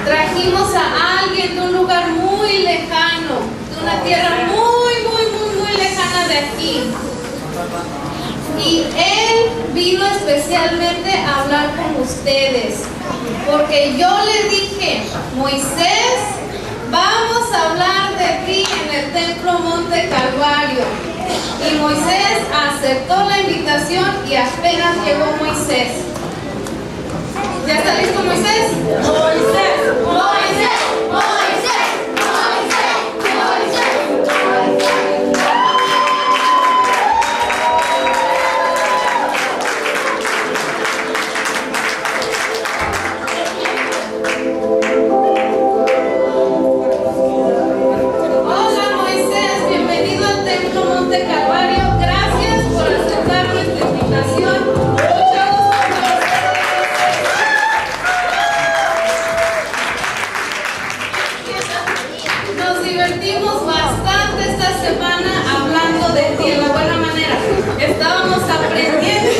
Trajimos a alguien de un lugar muy lejano, de una tierra muy lejana de aquí. Y él vino especialmente a hablar con ustedes, porque yo le dije: Moisés, vamos a hablar de ti en el templo Monte Calvario. Y Moisés aceptó la invitación y apenas llegó Moisés. ¿Ya está listo Moisés? Moisés, Moisés, Moisés, Moisés, Moisés. Hola Moisés, bienvenido al templo Monte Calvario. Gracias por aceptar nuestra invitación. Nos divertimos bastante esta semana hablando de ti en la buena manera. Estábamos aprendiendo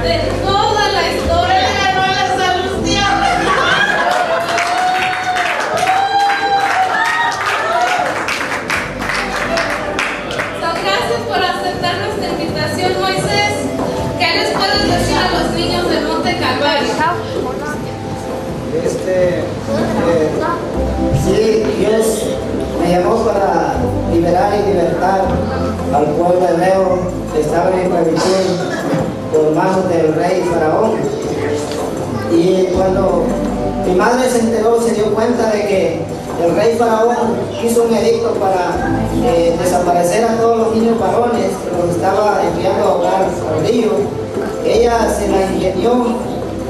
de toda la historia de la Salustiana. Gracias por aceptar nuestra invitación, Moisés. ¿Qué les puedes decir a los niños del Monte Calvario? Sí, Dios me llamó para liberar y libertar al pueblo hebreo que estaba en esclavitud por manos del rey Faraón. Y cuando mi madre se enteró, se dio cuenta de que el rey Faraón hizo un edicto para desaparecer a todos los niños varones que los estaba enviando a ahogar al río. Ella se la ingenió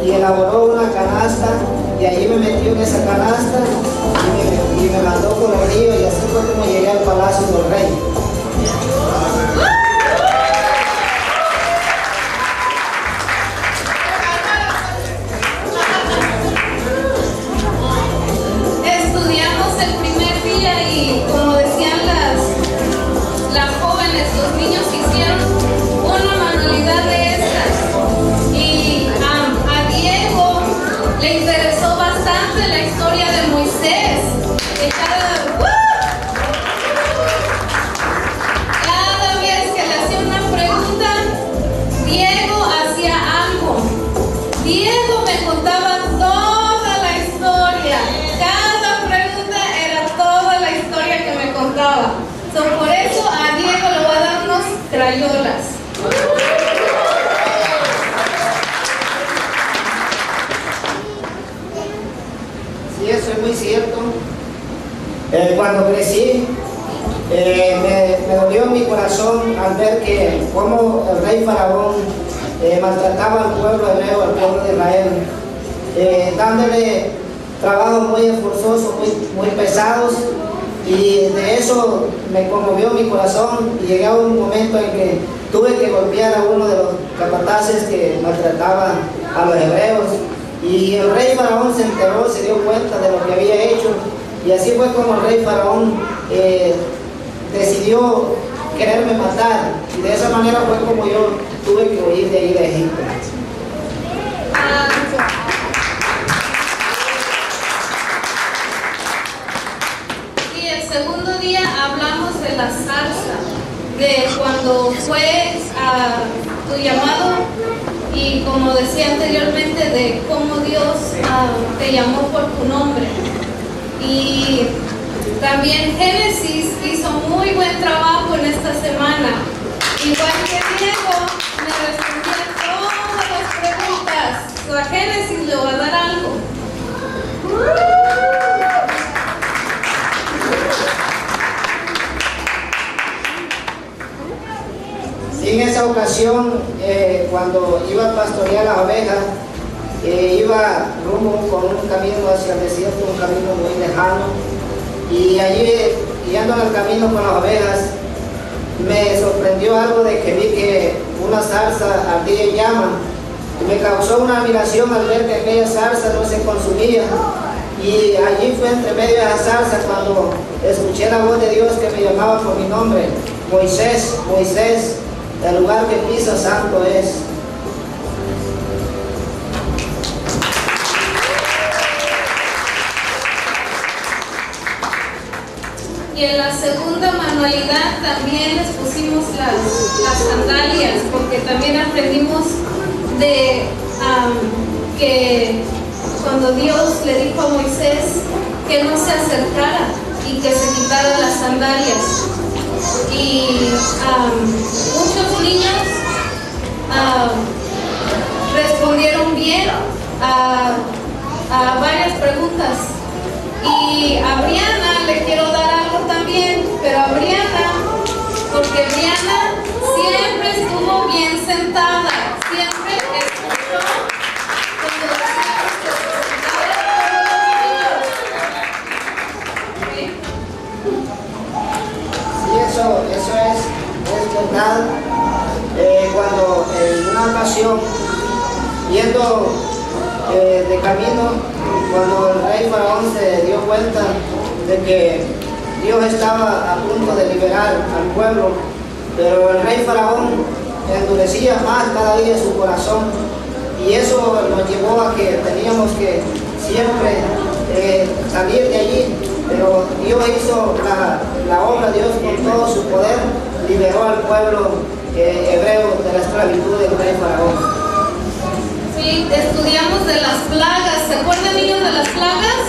y elaboró una canasta, y allí me metió en esa canasta y me mandó por el río, y así fue como llegué al palacio del rey. Estudiamos el primer día y, como decían las jóvenes, los niños hicieron una manualidad de estas. Y a Diego le interesó bastante la historia de Moisés. Cada vez que le hacía una pregunta, Diego hacía algo. Diego me contaba toda la historia. Cada pregunta era toda la historia que me contaba. Por eso a Diego le voy a dar unos crayolas. Sí, eso es muy cierto. Cuando crecí, me dolió mi corazón al ver que cómo el rey Faraón maltrataba al pueblo hebreo, al pueblo de Israel, dándole trabajos muy esforzosos, muy pesados, y de eso me conmovió mi corazón, y llegué a un momento en que tuve que golpear a uno de los capataces que maltrataban a los hebreos. Y el rey Faraón se enteró, se dio cuenta de lo que había hecho, y así fue como el rey Faraón decidió quererme matar, y de esa manera fue como yo tuve que huir de ahí de Egipto. Y el segundo día hablamos de la salsa, de cuando fue tu llamado, y como decía anteriormente, de cómo Dios te llamó por tu nombre. Y también Génesis hizo muy buen trabajo en esta semana. Igual que Diego, me respondía todas las preguntas. A Génesis le va a dar algo. Sí, en esa ocasión, cuando iba a pastorear las ovejas, iba rumbo con un camino hacia el desierto, un camino muy lejano, y allí, guiando en el camino con las ovejas, me sorprendió algo de que vi que una zarza ardía en llama. Me causó una admiración al ver que aquella zarza no se consumía, y allí fue entre medio de la zarza cuando escuché la voz de Dios que me llamaba por mi nombre: Moisés, Moisés, el lugar que pisas santo es. manualidad también les pusimos las sandalias, porque también aprendimos de que cuando Dios le dijo a Moisés que no se acercara y que se quitara las sandalias. Y muchos niños respondieron bien a varias preguntas. Y a Brianna le quiero dar algo también, pero a Brianna, porque Brianna siempre estuvo bien sentada, siempre escuchó cuando decíamos que se sentara. Sí, eso es verdad. Cuando en una ocasión, yendo de camino, cuando el rey Faraón se dio cuenta de que Dios estaba a punto de liberar al pueblo, pero el rey Faraón endurecía más cada día su corazón, y eso nos llevó a que teníamos que siempre salir de allí, pero Dios hizo la obra. Dios con todo su poder liberó al pueblo hebreo de la esclavitud del rey Faraón. Sí, estudiamos de las plagas. ¿Se acuerdan, niños, de las plagas?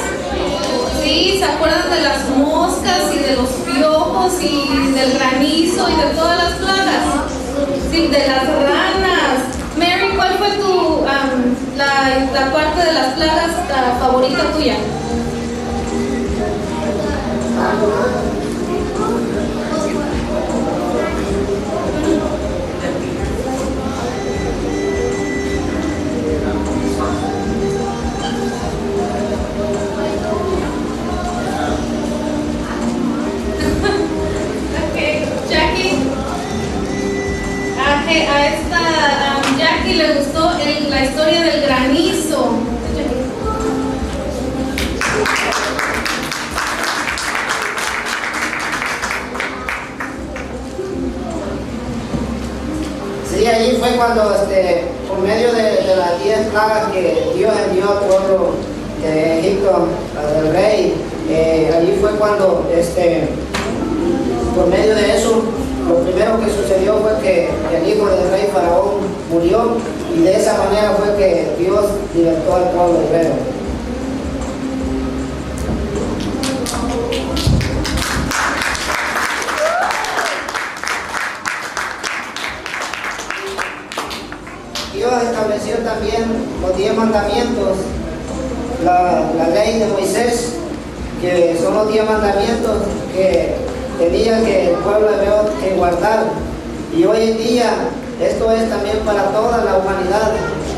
Sí, ¿se acuerdan de las moscas y de los piojos y del granizo y de todas las plagas? Sí, de las ranas. Mary, ¿cuál fue la parte de las plagas favorita tuya? A esta Jackie le gustó la historia del granizo. Sí, allí fue cuando por medio de las 10 plagas que Dios envió al pueblo de Egipto, al rey, allí fue cuando por medio de eso, lo primero que sucedió fue que el hijo del rey Faraón murió, y de esa manera fue que Dios libertó al pueblo hebreo. Dios estableció también los 10 mandamientos, la ley de Moisés, que son los 10 mandamientos que tenía que el pueblo hebreo que guardar. Y hoy en día esto es también para toda la humanidad,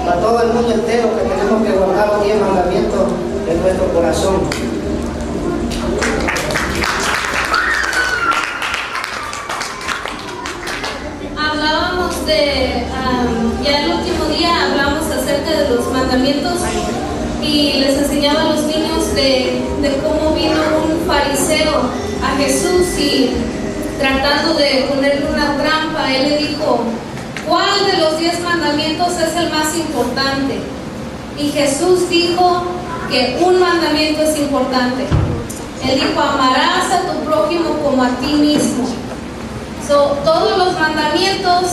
para todo el mundo entero, que tenemos que guardar los 10 mandamientos en nuestro corazón. Hablábamos ya el último día hablamos acerca de los mandamientos, y les enseñaba a los niños de cómo vino un fariseo a Jesús, y tratando de ponerle una trampa, él le dijo: ¿cuál de los 10 mandamientos es el más importante? Y Jesús dijo que un mandamiento es importante. Él dijo: amarás a tu prójimo como a ti mismo. Todos los mandamientos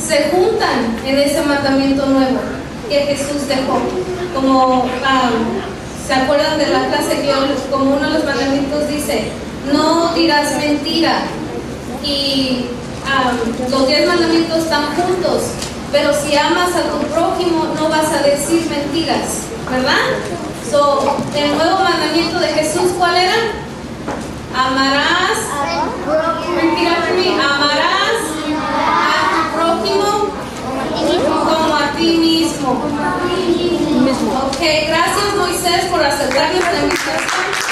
se juntan en ese mandamiento nuevo que Jesús dejó. Como ¿se acuerdan de la clase que yo, como uno de los mandamientos dice: no dirás mentira? Y los 10 mandamientos están juntos, pero si amas a tu prójimo no vas a decir mentiras, ¿verdad? El nuevo mandamiento de Jesús, ¿cuál era? Amarás, amarás a tu prójimo como a ti mismo. Ok, gracias Moisés por aceptar nuestra invitación.